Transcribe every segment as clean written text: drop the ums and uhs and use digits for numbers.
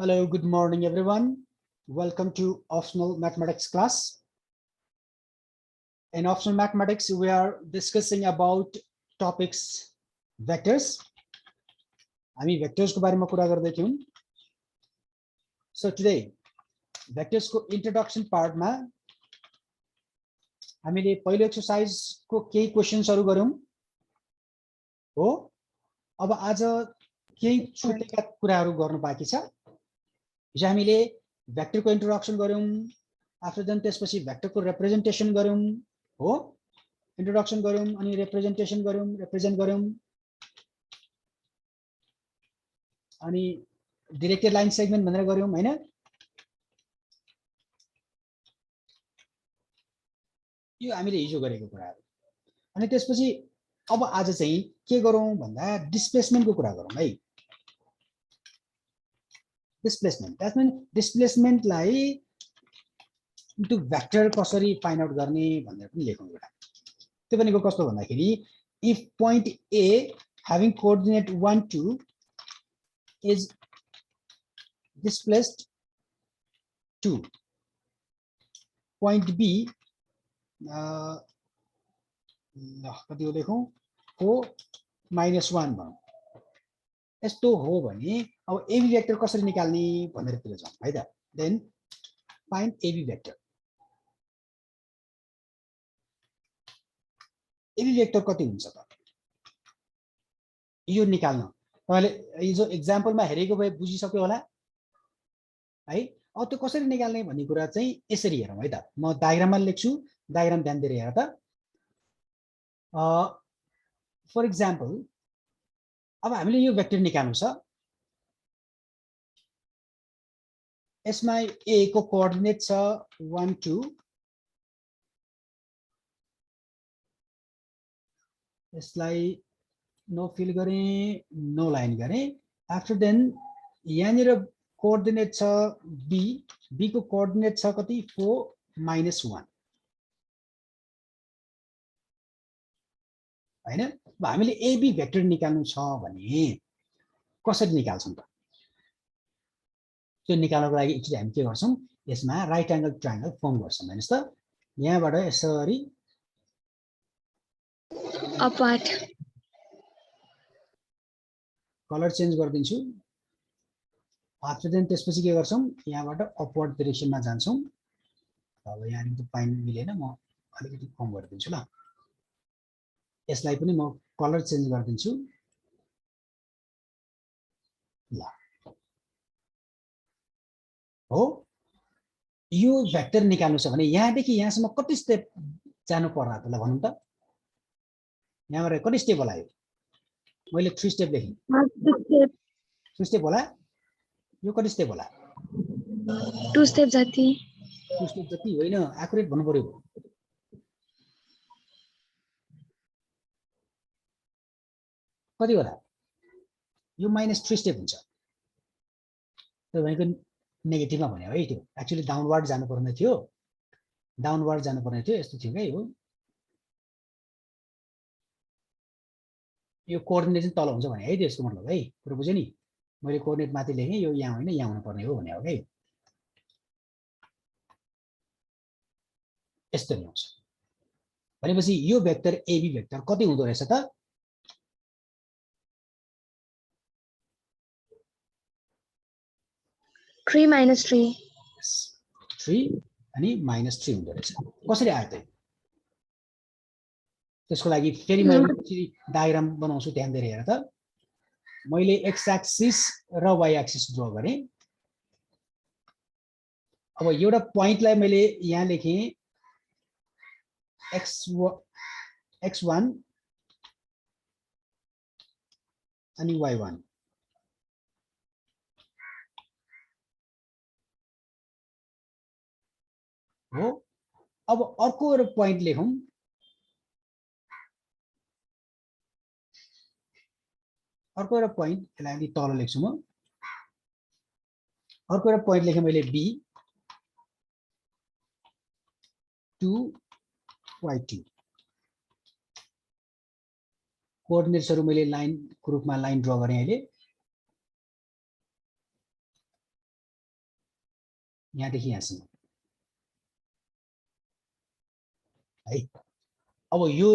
Hello, good morning, everyone. Welcome to optional mathematics class. In optional mathematics, we are discussing about topics vectors. हामी vectors को बारेमा कुरा गर्दै थियौं. So today, vectors को introduction part मा हामीले पहिलो एक्सरसाइज को केही क्वेशन्सहरु गर्यौं हो. अब आज केही छुटेका कुराहरु गर्न बाँकी छ. हिजो हामीले भेक्टर को इन्ट्रोडक्सन गर्यौं, आफ्टर देन त्यसपछि भेक्टर को रिप्रेजेन्टेसन गर्यौं हो. इन्ट्रोडक्सन गर्यौं अनि रिप्रेजेन्टेसन गर्यौं, रिप्रेजेन्ट गर्यौं अनि डिरेक्टेड लाइन सेगमेन्ट भनेर गर्यौं हैन. यो हामीले हिजो गरेको कुराहरु. अनि त्यसपछि अब आज चाहिँ के गरौं भन्दा डिस्प्लेसमेन्ट को कुरा गरौं है. Displacement. That means displacement लाई into vector कसरी find out गर्ने भनेर पनि लेखौं एउटा. त्यो भनेको कस्तो भन्दाखेरि if point A having coordinate 1 2 is displaced 2, point B कति हो लेखौं 4 -1 भनौं. यस्तो हो भने अब AB भेक्टर कसरी निकाल्ने भनेरतिर जाउँ है त. Then find AB vector. AB vector कति हुन्छ त यो निकाल्न तपाईले हिजो एक्जाम्पलमा हेरेको भए बुझिसक्यो होला है. अब त्यो कसरी निकाल्ने भन्ने कुरा चाहिँ यसरी हेरौँ है त. म डायग्राममा लेख्छु, डायग्राम ध्यान दिएर हेर त. फर एक्जाम्पल अब हामीले यो भेक्टर निकाल्नु छ. यसमा A को कोअर्डिनेट छ 1 2, यसलाई नो फिल गरे, नो लाइन गरे. आफ्टर देन यहाँनिर कोअर्डिनेट छ B, B को कोअर्डिनेट छ कति 4 -1 हैन. अब हामीले AB भेक्टर निकाल्नु छ भने कसरी निकाल्छौं त. त्यो निकाल्नको लागि एकचोटी हामी के गर्छौं, यसमा राइट एंगल ट्रायंगल फर्म गर्छौं. हेर्नुस् त यहाँबाट यसरी अपवार्ड कलर चेन्ज गर्दिन्छु. आफ्टर देन त्यसपछि के गर्छौं, यहाँबाट अपवर्ड डाइरेक्सनमा जान्छौं. अब यहाँ नि त पाइन मिलेन, म अलिकति कम गरिदिन्छु ल. यसलाई पनि म कलर चेन्ज गर्दिन्छु ल. हो यो भेक्टर निकाल्नु छ भने यहाँदेखि यहाँसम्म कति स्टेप जानु पर्ला त ल भनौं त. यहाँबाट कति स्टेप होला यो. मैले 3 स्टेप लेखेँ. 3 स्टेप होला. यो कति स्टेप होला 2 स्टेप जति. 2 स्टेप जति होइन, एक्युरेट भन्नु पर्यो. कति होला यो -3 स्टेप हुन्छ. त्यो भनेको नेगेटिभमा भन्यो है. त्यो एक्चुअली डाउनवर्ड जानु पर्ने थियो, डाउनवर्ड जानु पर्ने थियो. यस्तो थियो है. हो यो कोअर्डिनेट चाहिँ तल हुन्छ भने है त्यसको मतलब है. पुरो बुझ्यो नि. मैले कोअर्डिनेट माथि लेखेँ, यो यहाँ होइन यहाँ हुनु पर्ने हो भने हो है. यस्तो नि हुन्छ भनेपछि यो भेक्टर AB भेक्टर कति हुँदो रहेछ त. -3 अनि -3 हुँदो रहेछ. कसरी आयो त. त्यसको लागि फेरि मैले डायग्राम बनाउँछु, ध्यान दिएर हेर त. मैले एक्स एक्सिस र वाइ एक्सिस ड्रा गरेँ. अब एउटा प्वाइन्टलाई मैले यहाँ लेखेँ x1 अनि y1. हो अब अर्को एउटा प्वाइन्ट लेखौं. अर्को एउटा प्वाइन्ट यसलाई अलि तल लेख्छु म. अर्को एउटा प्वाइन्ट लेखेँ मैले B 2 y2. कोअर्डिनेट्सहरु मैले लाइनको रूपमा लाइन ड्रा गरेँ अहिले. यहाँदेखि यहाँसम्म है। अब यो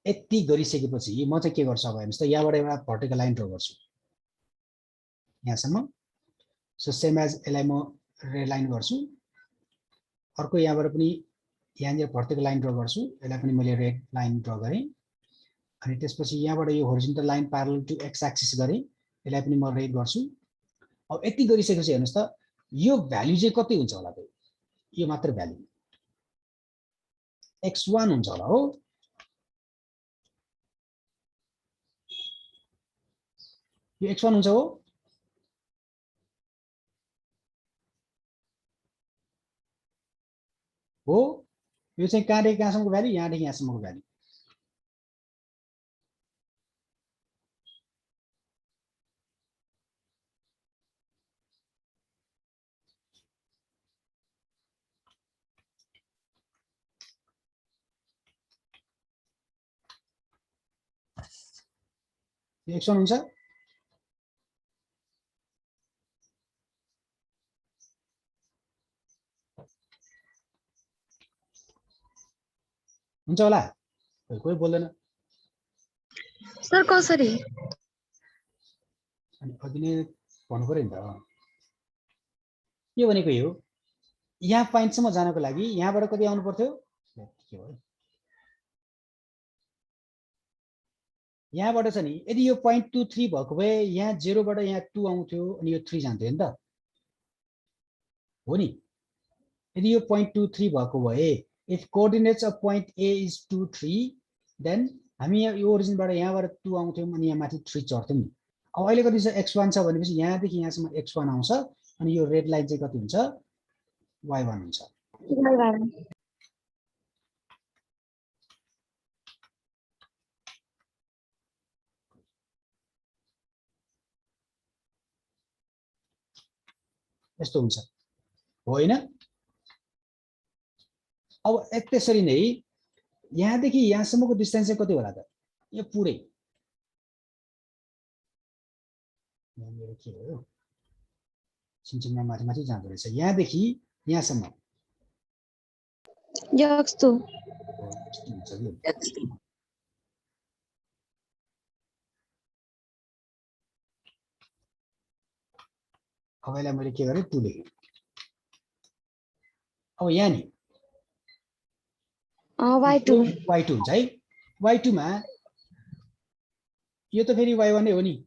यति गरिसकेपछि म चाहिँ के गर्छु अब हेर्नुस् त, यहाँबाट एउटा भर्टिकल लाइन ड्र गर्छु यहाँसम्म। सो सेम एज यसलाई म रेड लाइन गर्छु, अर्को यहाँबाट पनि यहाँनिर भर्टिकल लाइन ड्र गर्छु, यसलाई पनि मैले रेड लाइन ड्र गरेँ। अनि त्यसपछि यहाँबाट यो horizontal line parallel to X axis गरेँ, यसलाई पनि म रेड गर्छु। अब यति गरिसकेपछि हेर्नुस् त यो भ्यालु चाहिँ कति हुन्छ होला त, यो मात्र भ्यालु x1 हुन्छ होला हो। यो x1 हुन्छ हो। हो यो चाहिँ कहाँदेखि कहाँसम्मको भ्यालु, यहाँदेखि यहाँसम्मको भ्यालु। यो x1 हुन्छ। हुन्छ होला, कोही बोल्दैन। सर कसरी? अनि अघि नै भन्नु पर्यो नि त, के भनेको यो यहाँ पोइन्टसम्म जानको लागि यहाँबाट कति आउनु पर्थ्यो, यहाँबाट छ नि। यदि यो 0.23 भएको भए यहाँ 0 बाट यहाँ 2 आउँथ्यो अनि यो 3 जान्थ्यो नि त, हो नि। यदि यो 0.23 भएको भए, if coordinates of point A is 2 3, then हामी यो ओरिजिनबाट यहाँबाट 2 आउँथ्यौँ अनि यहाँ माथि 3 चढ्थ्यौँ नि। अब अहिले कति छ, x1 छ भनेपछि यहाँदेखि यहाँसम्म x1 आउँछ अनि यो रेड लाइन चाहिँ कति हुन्छ, y1 हुन्छ। यस्तो हुन्छ होइन। अब त्यसरी नै यहाँदेखि यहाँसम्मको डिस्टेन्स चाहिँ कति होला त, यो पुरै मेरो के हो छिनछिनमा माथि माथि जाँदो रहेछ, यहाँदेखि यहाँसम्म यस्तो हुन्छ कि। अब यसलाई मैले के गरेँ, 2 लेखेँ। अब यहाँ नि y2 हुन्छ है। y2 मा यो त फेरि y1 नै हो नि,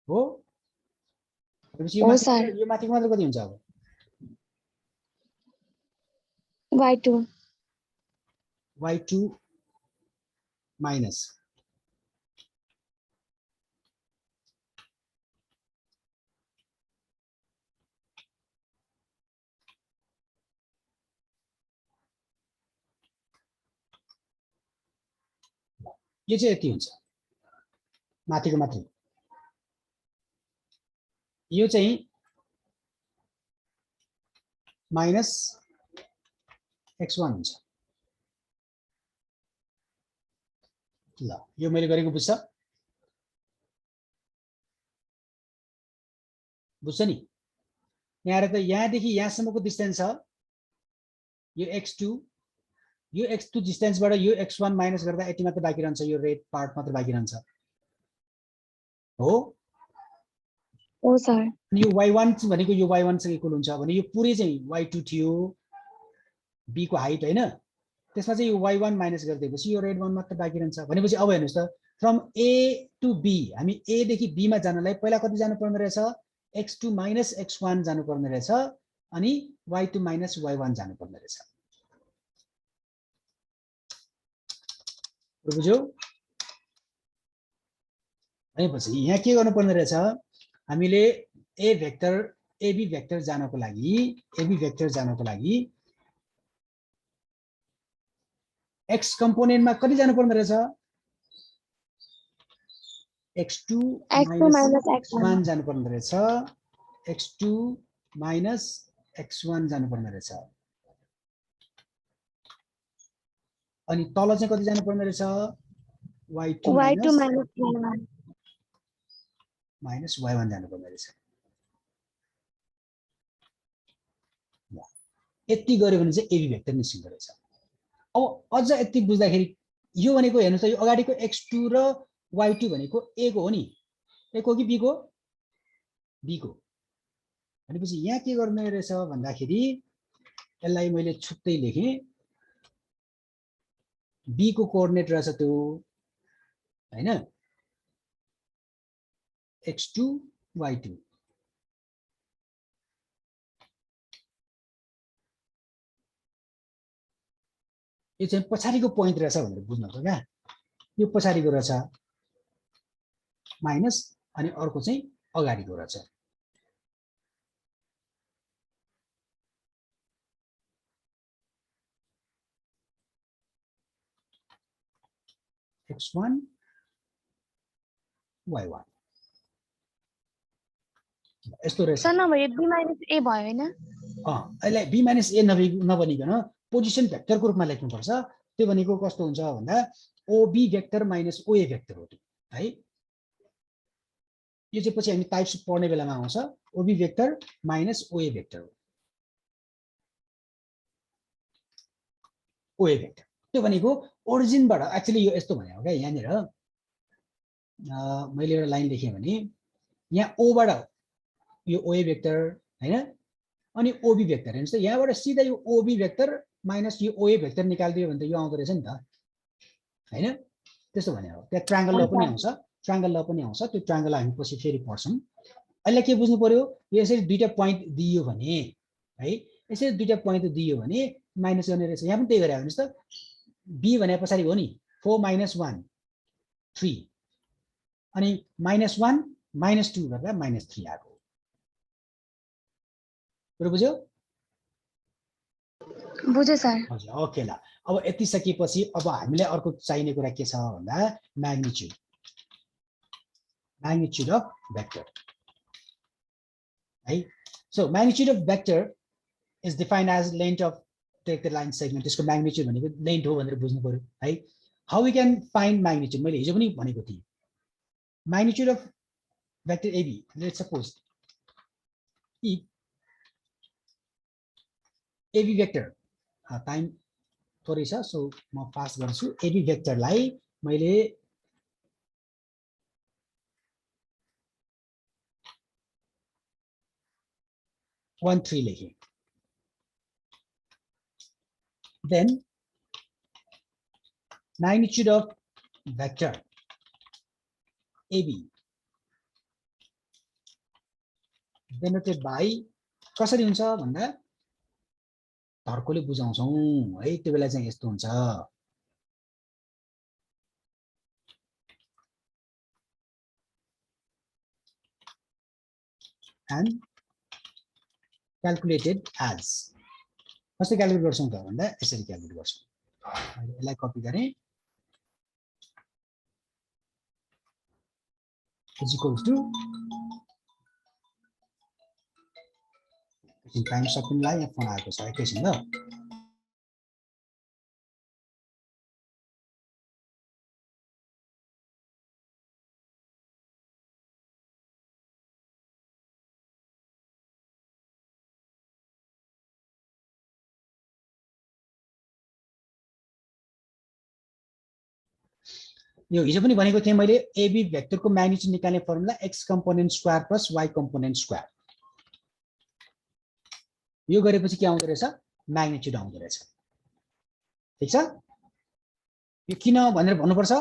हो। यो माथिको मात्र कति हुन्छ, अब y2 माइनस यो चाहिँ यति हुन्छ माथिको माथि, यो चाहिँ माइनस x1 हुन्छ। ल यो मैले गरेको बुझ्छ नि। यहाँ त यहाँदेखि यहाँसम्मको डिस्टेन्स छ यो x2, यो x2 डिस्टेन्सबाट यो x1 माइनस गर्दा यति मात्र बाँकी रहन्छ, यो रेड पार्ट मात्र बाँकी रहन्छ, हो। हो सर। यो y1 भनेको यो y1 सँग इक्वल हुन्छ भने यो पुरै चाहिँ y2 थियो, b को हाइट हैन। त्यसमा चाहिँ यो y1 माइनस गरिदिएपछि यो रेड 1 मात्र बाँकी रहन्छ भनेपछि अब हेर्नुस् त, फ्रम a टु b हामी a देखि b मा जानलाई पहिला कति जानु पर्ने रहेछ, x2 माइनस x1 जानु पर्ने रहेछ अनि y2 माइनस y1 जानु पर्ने रहेछ। बुझ्यौ? भनेपछि यहाँ के गर्नु पर्ने रहेछ, हामीले ए भेक्टर एबी भेक्टर जानको लागि x कम्पोनेन्टमा कति जानु पर्ने रहेछ, x2 माइनस x1 जानु पर्ने रहेछ, x2 माइनस x1 जानु पर्ने रहेछ। अनि तल चाहिँ कति जानु पर्ने रहेछ, y2 माइनस y1 जानु पर्ने रहेछ। यति गर्यो भने चाहिँ एबी भेक्टर निस्किँदो रहेछ। अब अझ यति बुझ्दाखेरि यो भनेको हेर्नुस् त यो अगाडिको x2 र y2 भनेको a को हो नि, a को कि b को? b को। भनेपछि यहाँ के गर्ने रहेछ भन्दाखेरि यसलाई मैले छुट्टै लेखेँ, b को कोअर्डिनेट रहेछ त्यो हैन, x2 y2 यो चाहिँ पछाडिको पोइन्ट रहेछ भनेर बुझ्नुहुन्छ क्या, यो पछाडिको रहेछ माइनस अनि अर्को चाहिँ अगाडिको रहेछ। x1 y1 यस्तो रहेछ। सर नभए b माइनस a भयो हैन? यसलाई b माइनस a नबनिकन पोजिसन भेक्टरको रूपमा लेख्नुपर्छ। त्यो भनेको कस्तो हुन्छ भन्दा OB vector minus OA vector हो है। यो चाहिँ पछि हामी टाइप्स पढ्ने बेलामा आउँछ। OB vector minus OA vector हो, OA भेक्टर। त्यो भनेको ओरिजिनबाट एक्चुअली यो यस्तो भने हो क्या, यहाँनिर मैले एउटा लाइन लेखेँ भने यहाँ O बाट यो OA भेक्टर हैन, अनि OB भेक्टर हेर्नुस् त, यहाँबाट सिधा यो OB भेक्टर माइनस यो OA भेक्टर निकाल्दियो भने त यो आउँदो रहेछ नि त हैन। त्यस्तो भने हो। त्यहाँ ट्रायंगल ल पनि आउँछ, ट्रायंगल ल पनि आउँछ। त्यो ट्रायंगल हामी पछि फेरि पढ्छौं। अहिले के बुझ्नु पर्यो, यसरी दुईटा पोइन्ट दियो भने है, यसरी दुईटा पोइन्ट दियो भने माइनस गर्ने रहेछ। यहाँ पनि त्यही गरे हेर्नुस् त, b भने पछाडी हो नि 4 - 1 3 अनि -1 -2 गर्दा -3 आको। पुरो बुझ्यो? बुझे सर। हजुर, ओके ल। अब यति सकेपछि अब हामीलाई अर्को चाहिने कुरा के छ भन्दा म्याग्निट्युड, म्याग्निट्युड अफ भेक्टर है। So magnitude of vector is defined as length of take the line segment. त्यसको म्याग्निट्युड भनेको लेन्थ हो भनेर बुझ्नु पर्यो है। How we can find magnitude, मैले हिजो पनि भनेको थिएँ। Magnitude of vector AB, let's suppose if AB vector, time थोरै छ सो म पास गर्छु। AB भेक्टरलाई मैले (1 3) लेखेँ। then magnitude of vector AB denoted by कसरी हुन्छ भन्दा धर्कोले बुझाउँछौं है। त्यो बेला चाहिँ यस्तो हुन्छ, and calculated as। कसरी क्याल्कुलेट गर्छौं त भन्दा यसरी क्याल्कुलेट गर्छौं। मैले यसलाई कपी गरेँ, is equals to टाइम सकिनलाई यहाँ फोन आएको छ, एकैछिन ल। यो हिजो पनि भनेको थिएँ मैले, AB भेक्टरको म्याग्निट्युड निकाल्ने formula x component square plus y component square. यो गरेपछि के आउँदो रहेछ, म्याग्निट्युड आउँदो रहेछ। ठीक छ? यो किन भनेर भन्नुपर्छ,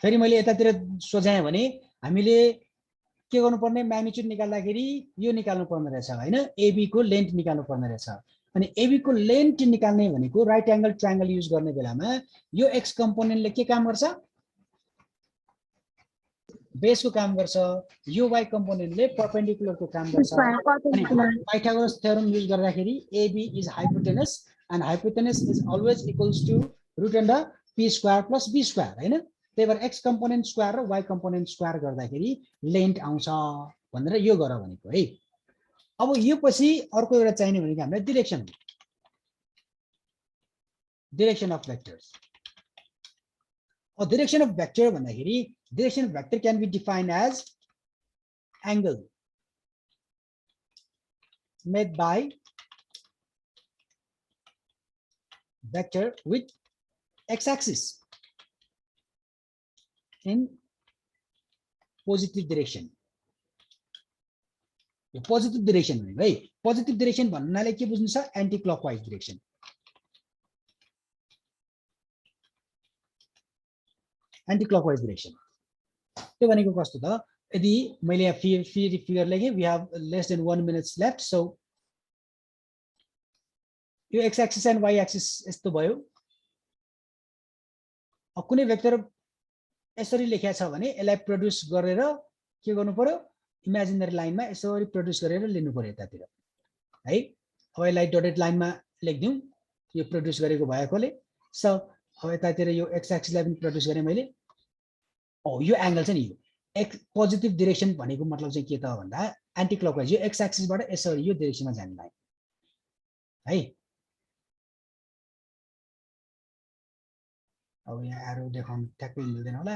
फेरि मैले यतातिर सोझाएँ भने हामीले के गर्नुपर्ने, म्याग्निट्युड निकाल्दाखेरि यो निकाल्नु पर्ने रहेछ हैन, AB को लेन्थ निकाल्नु पर्ने रहेछ। अनि AB को लेन्थ निकाल्ने भनेको राइट एंगल ट्रायंगल युज गर्ने बेलामा यो x कम्पोनेन्टले के काम गर्छ, बेसको काम गर्छ, यो y कम्पोनेन्टले परपेन्डिकुलरको काम गर्छ। अनि पाइथागोरस थ्योरम युज गर्दाखेरि AB is hypotenuse and hypotenuse is always equals to root under p square plus b square हैन। त्यही भएर x कम्पोनेन्ट स्क्वायर र y कम्पोनेन्ट स्क्वायर गर्दाखेरि लेन्थ आउँछ भनेर यो गर भनेको है। अब यो पछि अर्को एउटा चाहिने भनेको हामीलाई direction, direction of vectors. Direction of vector भन्दाखेरि direction of vector can be defined as angle made by vector with x-axis in positive direction. यो positive direction भनेको है, positive direction भन्नाले के बुझ्नु छ, anticlockwise direction. Anticlockwise direction त्यो भनेको कस्तो त, यदि मैले यहाँ फिगर लेखेँ, we have less than 1 minutes लेफ्ट, सो यो X axis and Y axis यस्तो भयो. अब कुनै भेक्टर यसरी लेखेको छ भने यसलाई प्रोड्युस गरेर के गर्नु पर्यो, इमेजिनरी लाइनमा यसरी प्रोड्युस गरेर लिनु पर्यो यतातिर है. अब यसलाई डटेड लाइनमा लेख्दिउँ, यो प्रोड्युस गरेको भएकोले. सो अब यतातिर यो एक्स एक्सिसलाई पनि प्रोड्युस गरेँ मैले. यो एंगल चाहिँ नि यो एक्स पोजिटिभ डाइरेक्सन भनेको मतलब चाहिँ के त भन्दा एन्टी क्लकवाइज, यो एक्स एक्सिसबाट यसरी यो डाइरेक्सनमा जाने लाइन है. अब यहाँ एरो देखाउन ठ्याक्कै मिल्दैन होला,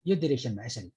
यो डाइरेक्सनमा यसरी